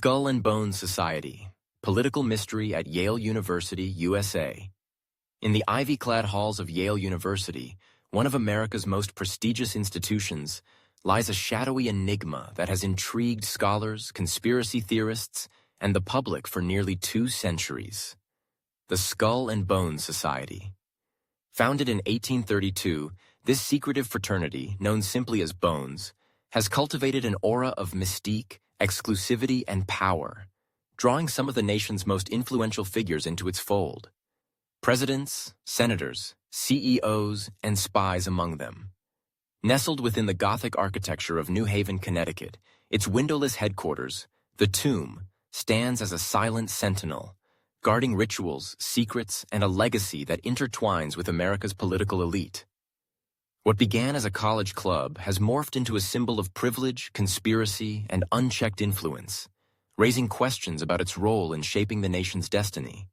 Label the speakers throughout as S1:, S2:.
S1: Skull and Bones Society, Political Mystery at Yale University, USA. In the ivy-clad halls of Yale University, one of America's most prestigious institutions, lies a shadowy enigma that has intrigued scholars, conspiracy theorists, and the public for nearly 2 centuries. The Skull and Bones Society. Founded in 1832, this secretive fraternity, known simply as Bones, has cultivated an aura of mystique, exclusivity, and power, drawing some of the nation's most influential figures into its fold. Presidents, senators, CEOs, and spies among them. Nestled within the Gothic architecture of New Haven, Connecticut, its windowless headquarters, the Tomb, stands as a silent sentinel, guarding rituals, secrets, and a legacy that intertwines with America's political elite. What began as a college club has morphed into a symbol of privilege, conspiracy, and unchecked influence, raising questions about its role in shaping the nation's destiny.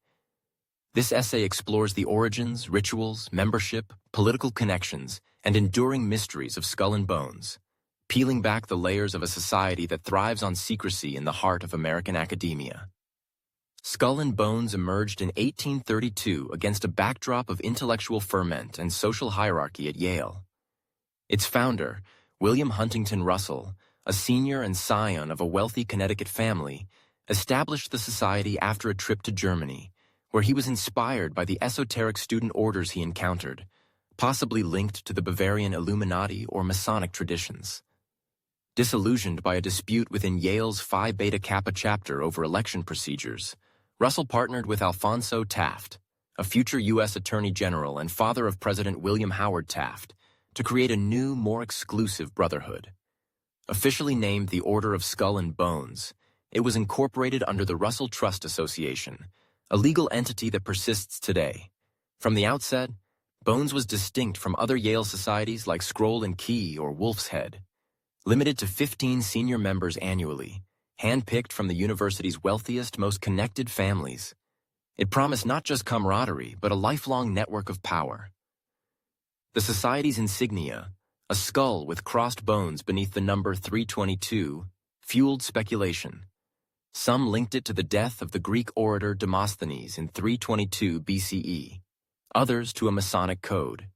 S1: This essay explores the origins, rituals, membership, political connections, and enduring mysteries of Skull and Bones, peeling back the layers of a society that thrives on secrecy in the heart of American academia. Skull and Bones emerged in 1832 against a backdrop of intellectual ferment and social hierarchy at Yale. Its founder, William Huntington Russell, a senior and scion of a wealthy Connecticut family, established the society after a trip to Germany, where he was inspired by the esoteric student orders he encountered, possibly linked to the Bavarian Illuminati or Masonic traditions. Disillusioned by a dispute within Yale's Phi Beta Kappa chapter over election procedures, Russell partnered with Alphonso Taft, a future U.S. Attorney General and father of President William Howard Taft, to create a new, more exclusive brotherhood. Officially named the Order of Skull and Bones, it was incorporated under the Russell Trust Association, a legal entity that persists today. From the outset, Bones was distinct from other Yale societies like Scroll and Key or Wolf's Head. Limited to 15 senior members annually, handpicked from the university's wealthiest, most connected families, it promised not just camaraderie, but a lifelong network of power. The society's insignia, a skull with crossed bones beneath the number 322, fueled speculation. Some linked it to the death of the Greek orator Demosthenes in 322 BCE, others to a Masonic code.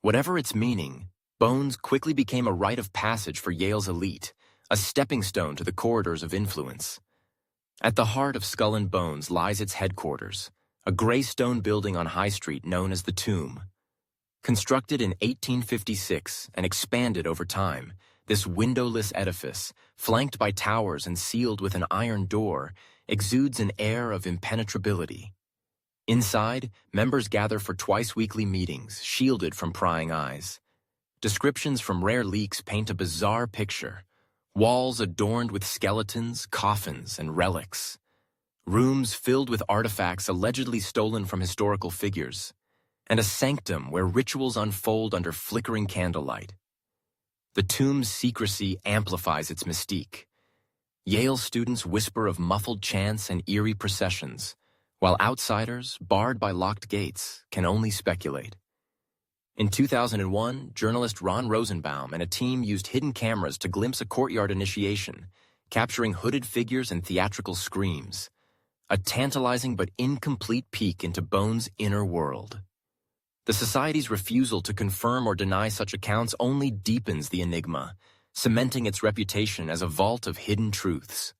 S1: Whatever its meaning, Bones quickly became a rite of passage for Yale's elite, a stepping stone to the corridors of influence. At the heart of Skull and Bones lies its headquarters, a gray stone building on High Street known as the Tomb. Constructed in 1856 and expanded over time, this windowless edifice, flanked by towers and sealed with an iron door, exudes an air of impenetrability. Inside, members gather for twice-weekly meetings, shielded from prying eyes. Descriptions from rare leaks paint a bizarre picture. Walls adorned with skeletons, coffins, and relics. Rooms filled with artifacts allegedly stolen from historical figures. And a sanctum where rituals unfold under flickering candlelight. The Tomb's secrecy amplifies its mystique. Yale students whisper of muffled chants and eerie processions, while outsiders, barred by locked gates, can only speculate. In 2001, journalist Ron Rosenbaum and a team used hidden cameras to glimpse a courtyard initiation, capturing hooded figures and theatrical screams. A tantalizing but incomplete peek into Bones' inner world. The Society's refusal to confirm or deny such accounts only deepens the enigma, cementing its reputation as a vault of hidden truths.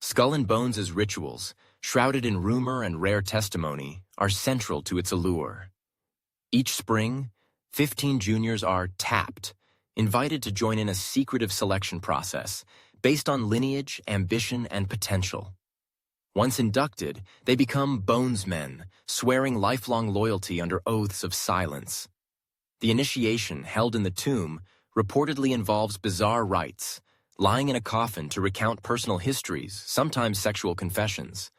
S1: Skull and Bones' rituals, shrouded in rumor and rare testimony, are central to its allure. Each spring, 15 juniors are tapped, invited to join in a secretive selection process based on lineage, ambition, and potential. Once inducted, they become Bonesmen, swearing lifelong loyalty under oaths of silence. The initiation, held in the Tomb, reportedly involves bizarre rites, lying in a coffin to recount personal histories, sometimes sexual confessions,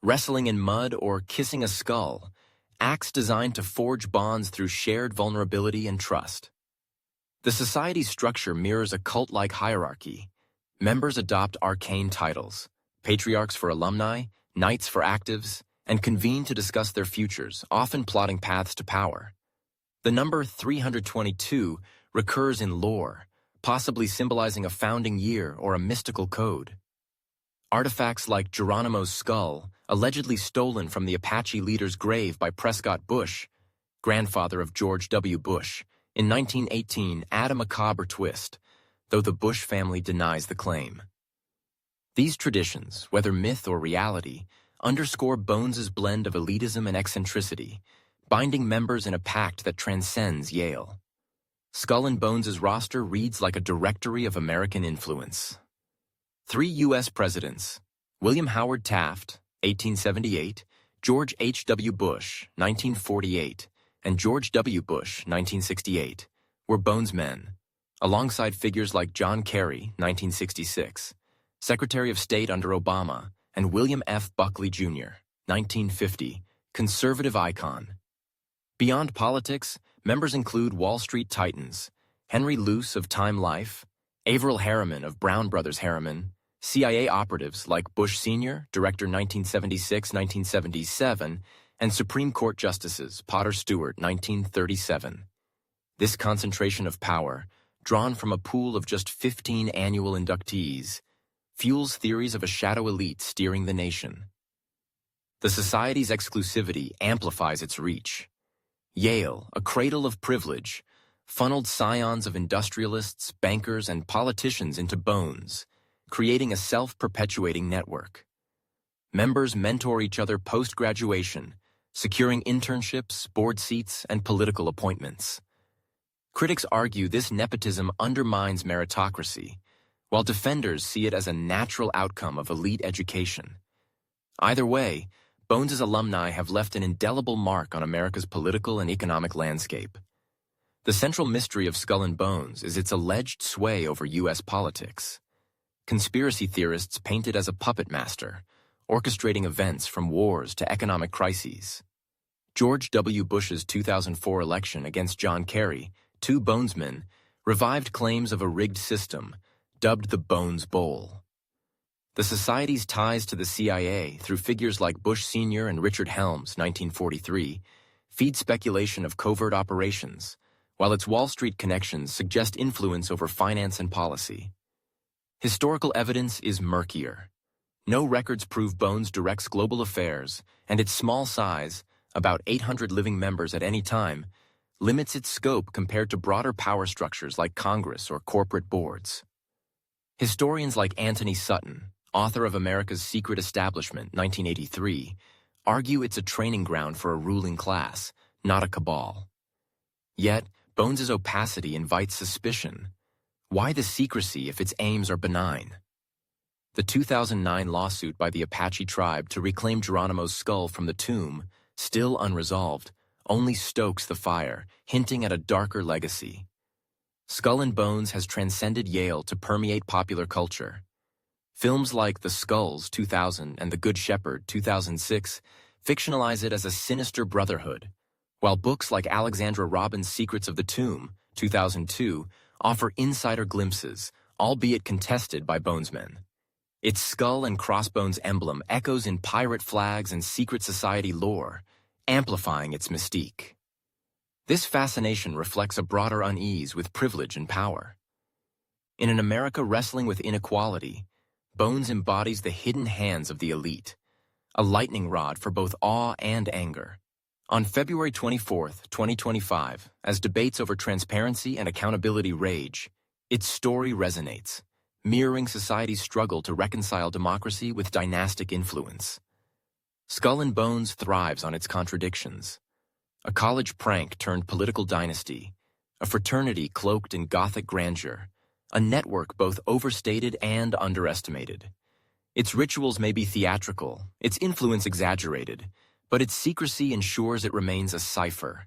S1: wrestling in mud or kissing a skull, acts designed to forge bonds through shared vulnerability and trust. The Society's structure mirrors a cult-like hierarchy. Members adopt arcane titles, patriarchs for alumni, knights for actives, and convene to discuss their futures, often plotting paths to power. The number 322 recurs in lore, possibly symbolizing a founding year or a mystical code. Artifacts like Geronimo's skull, allegedly stolen from the Apache leader's grave by Prescott Bush, grandfather of George W. Bush, in 1918 add a macabre twist, though the Bush family denies the claim. These traditions, whether myth or reality, underscore Bones's blend of elitism and eccentricity, binding members in a pact that transcends Yale. Skull and Bones's roster reads like a directory of American influence. 3 U.S. presidents, William Howard Taft, 1878, George H.W. Bush, 1948, and George W. Bush, 1968, were Bones men, alongside figures like John Kerry, 1966, Secretary of State under Obama, and William F. Buckley, Jr., 1950, conservative icon. Beyond politics, members include Wall Street titans, Henry Luce of Time Life, Averell Harriman of Brown Brothers Harriman, CIA operatives like Bush Sr., Director 1976-1977, and Supreme Court Justices Potter Stewart, 1937. This concentration of power, drawn from a pool of just 15 annual inductees, fuels theories of a shadow elite steering the nation. The society's exclusivity amplifies its reach. Yale, a cradle of privilege, funneled scions of industrialists, bankers, and politicians into Bones, creating a self-perpetuating network. Members mentor each other post-graduation, securing internships, board seats, and political appointments. Critics argue this nepotism undermines meritocracy, while defenders see it as a natural outcome of elite education. Either way, Bones's alumni have left an indelible mark on America's political and economic landscape. The central mystery of Skull and Bones is its alleged sway over U.S. politics. Conspiracy theorists paint it as a puppet master, orchestrating events from wars to economic crises. George W. Bush's 2004 election against John Kerry, 2 Bonesmen, revived claims of a rigged system, dubbed the Bones Bowl. The society's ties to the CIA, through figures like Bush Sr. and Richard Helms, 1943, feed speculation of covert operations, while its Wall Street connections suggest influence over finance and policy. Historical evidence is murkier. No records prove Bones directs global affairs, and its small size, about 800 living members at any time, limits its scope compared to broader power structures like Congress or corporate boards. Historians like Anthony Sutton, author of America's Secret Establishment, 1983, argue it's a training ground for a ruling class, not a cabal. Yet, Bones's opacity invites suspicion. Why the secrecy if its aims are benign? The 2009 lawsuit by the Apache tribe to reclaim Geronimo's skull from the tomb, still unresolved, only stokes the fire, hinting at a darker legacy. Skull and Bones has transcended Yale to permeate popular culture. Films like The Skulls, 2000, and The Good Shepherd, 2006, fictionalize it as a sinister brotherhood, while books like Alexandra Robbins' Secrets of the Tomb, 2002, offer insider glimpses, albeit contested by Bonesmen. Its skull and crossbones emblem echoes in pirate flags and secret society lore, amplifying its mystique. This fascination reflects a broader unease with privilege and power. In an America wrestling with inequality, Bones embodies the hidden hands of the elite, a lightning rod for both awe and anger. On February 24, 2025, as debates over transparency and accountability rage, its story resonates, mirroring society's struggle to reconcile democracy with dynastic influence. Skull and Bones thrives on its contradictions. A college prank turned political dynasty, a fraternity cloaked in Gothic grandeur, a network both overstated and underestimated. Its rituals may be theatrical, its influence exaggerated, but its secrecy ensures it remains a cipher.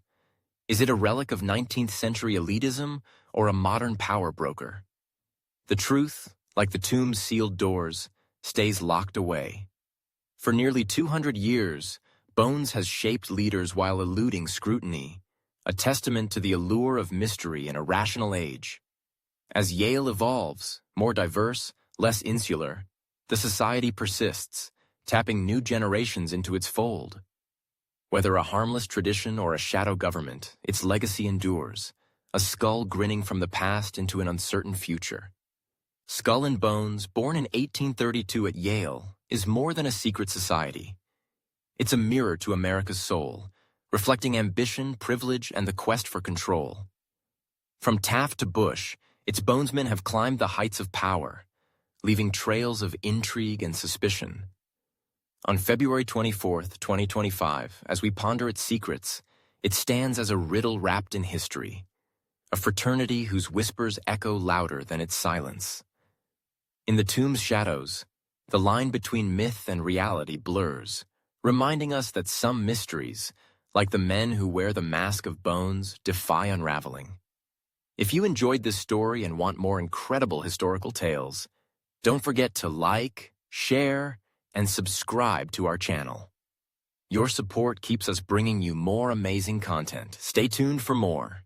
S1: Is it a relic of 19th century elitism or a modern power broker? The truth, like the tomb's sealed doors, stays locked away. For nearly 200 years, Bones has shaped leaders while eluding scrutiny, a testament to the allure of mystery in a rational age. As Yale evolves, more diverse, less insular, the society persists, tapping new generations into its fold. Whether a harmless tradition or a shadow government, its legacy endures, a skull grinning from the past into an uncertain future. Skull and Bones, born in 1832 at Yale, is more than a secret society. It's a mirror to America's soul, reflecting ambition, privilege, and the quest for control. From Taft to Bush, its bonesmen have climbed the heights of power, leaving trails of intrigue and suspicion. On February 24th, 2025, as we ponder its secrets, it stands as a riddle wrapped in history, a fraternity whose whispers echo louder than its silence. In the tomb's shadows, the line between myth and reality blurs, reminding us that some mysteries, like the men who wear the mask of bones, defy unraveling. If you enjoyed this story and want more incredible historical tales, don't forget to like, share, and subscribe to our channel. Your support keeps us bringing you more amazing content. Stay tuned for more.